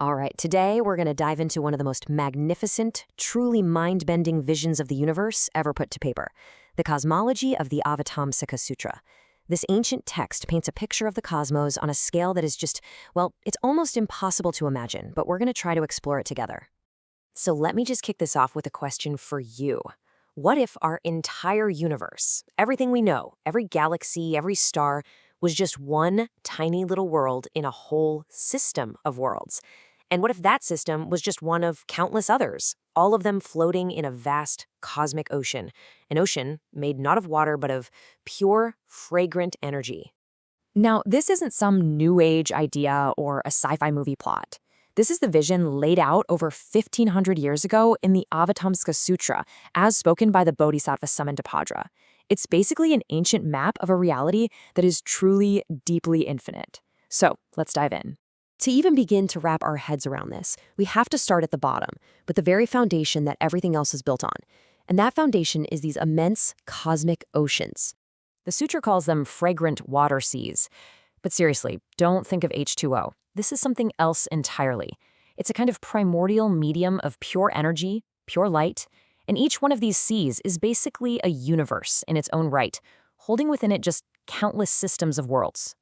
All right, today we're going to dive into one of the most magnificent, truly mind bending visions of the universe ever put to paper, the cosmology of the Avatamsaka Sutra. This ancient text paints a picture of the cosmos on a scale that is just, well, it's almost impossible to imagine, but we're going to try to explore it together. So let me just kick this off with a question for you. What if our entire universe, everything we know, every galaxy, every star, was just one tiny little world in a whole system of worlds? And what if that system was just one of countless others, all of them floating in a vast cosmic ocean, an ocean made not of water but of pure, fragrant energy? Now, this isn't some new age idea or a sci-fi movie plot. This is the vision laid out over 1,500 years ago in the Avatamsaka Sutra, as spoken by the Bodhisattva Samantabhadra. It's basically an ancient map of a reality that is truly deeply infinite. So, let's dive in. To even begin to wrap our heads around this, we have to start at the bottom, with the very foundation that everything else is built on. And that foundation is these immense cosmic oceans. The sutra calls them fragrant water seas. But seriously, don't think of H2O. This is something else entirely. It's a kind of primordial medium of pure energy, pure light, and each one of these seas is basically a universe in its own right, holding within it just countless systems of worlds.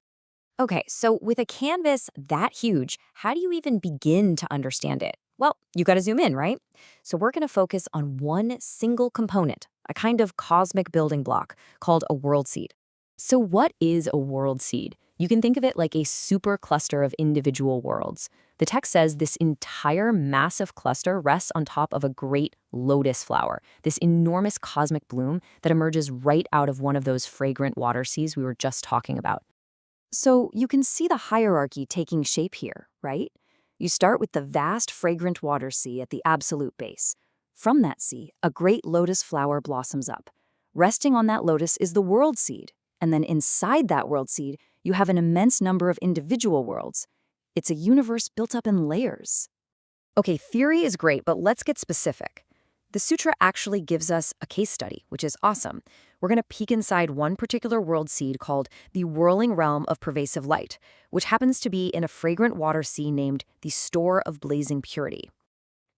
Okay, so with a canvas that huge, how do you even begin to understand it? Well, you got to zoom in, right? So we're going to focus on one single component, a kind of cosmic building block called a world seed. So what is a world seed? You can think of it like a super cluster of individual worlds. The text says this entire massive cluster rests on top of a great lotus flower, this enormous cosmic bloom that emerges right out of one of those fragrant water seas we were just talking about. So you can see the hierarchy taking shape here, right? You start with the vast fragrant water sea at the absolute base. From that sea, a great lotus flower blossoms up. Resting on that lotus is the world seed, and then inside that world seed, you have an immense number of individual worlds. It's a universe built up in layers. Okay, theory is great, but let's get specific. The sutra actually gives us a case study, which is awesome. We're going to peek inside one particular world seed called the Whirling Realm of Pervasive Light, which happens to be in a fragrant water sea named the Store of Blazing Purity.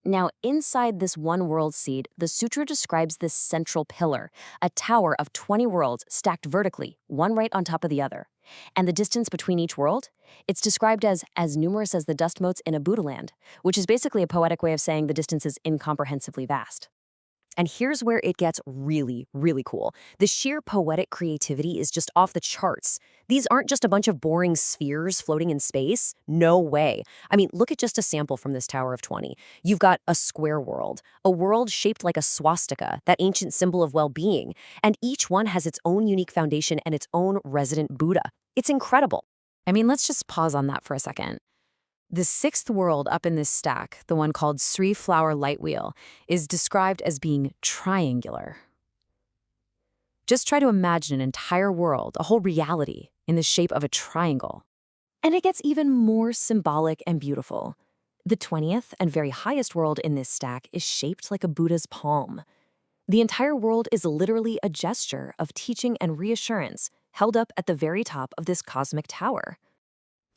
Now, inside this one world seed, the sutra describes this central pillar, a tower of 20 worlds stacked vertically, one right on top of the other. And the distance between each world? It's described as numerous as the dust motes in a Buddha land, which is basically a poetic way of saying the distance is incomprehensibly vast. And here's where it gets really, really cool. The sheer poetic creativity is just off the charts. These aren't just a bunch of boring spheres floating in space. No way. I mean, look at just a sample from this Tower of 20. You've got a square world, a world shaped like a swastika, that ancient symbol of well-being, and each one has its own unique foundation and its own resident Buddha. It's incredible. I mean, let's just pause on that for a second. The sixth world up in this stack, the one called Sri Flower Light Wheel, is described as being triangular. Just try to imagine an entire world, a whole reality, in the shape of a triangle. And it gets even more symbolic and beautiful. The 20th and very highest world in this stack is shaped like a Buddha's palm. The entire world is literally a gesture of teaching and reassurance held up at the very top of this cosmic tower.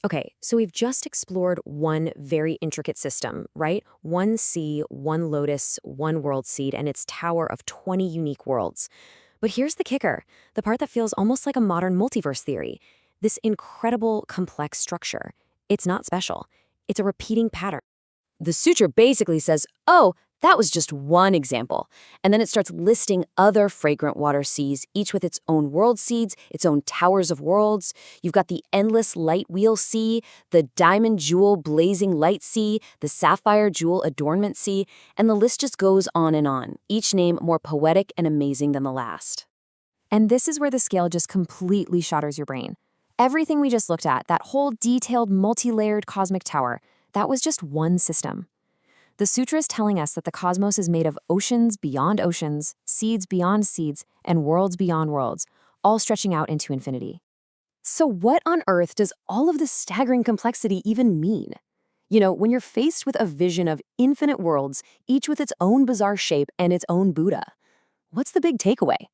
Okay, so we've just explored one very intricate system, right? One sea, one lotus, one world seed, and its tower of 20 unique worlds. But here's the kicker, the part that feels almost like a modern multiverse theory. This incredible, complex structure. It's not special. It's a repeating pattern. The sutra basically says, oh, that was just one example. And then it starts listing other fragrant water seas, each with its own world seeds, its own towers of worlds. You've got the endless light wheel sea, the diamond jewel blazing light sea, the sapphire jewel adornment sea, and the list just goes on, each name more poetic and amazing than the last. And this is where the scale just completely shatters your brain. Everything we just looked at, that whole detailed, multi-layered cosmic tower, that was just one system. The sutra is telling us that the cosmos is made of oceans beyond oceans, seeds beyond seeds, and worlds beyond worlds, all stretching out into infinity. So what on earth does all of this staggering complexity even mean? You know, when you're faced with a vision of infinite worlds, each with its own bizarre shape and its own Buddha, what's the big takeaway?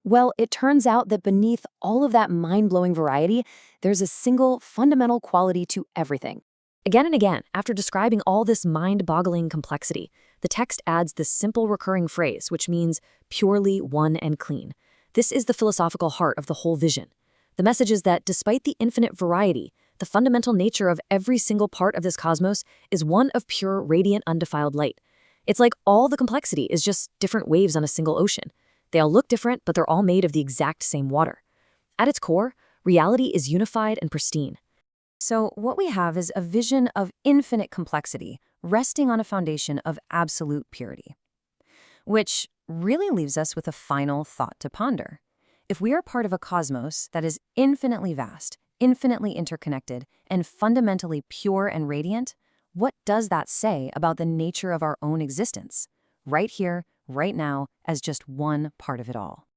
Well, it turns out that beneath all of that mind-blowing variety, there's a single fundamental quality to everything. Again and again, after describing all this mind-boggling complexity, the text adds this simple recurring phrase, which means purely one and clean. This is the philosophical heart of the whole vision. The message is that despite the infinite variety, the fundamental nature of every single part of this cosmos is one of pure, radiant, undefiled light. It's like all the complexity is just different waves on a single ocean. They all look different, but they're all made of the exact same water. At its core, reality is unified and pristine. So what we have is a vision of infinite complexity resting on a foundation of absolute purity, which really leaves us with a final thought to ponder. If we are part of a cosmos that is infinitely vast, infinitely interconnected, and fundamentally pure and radiant, what does that say about the nature of our own existence, right here, right now, as just one part of it all?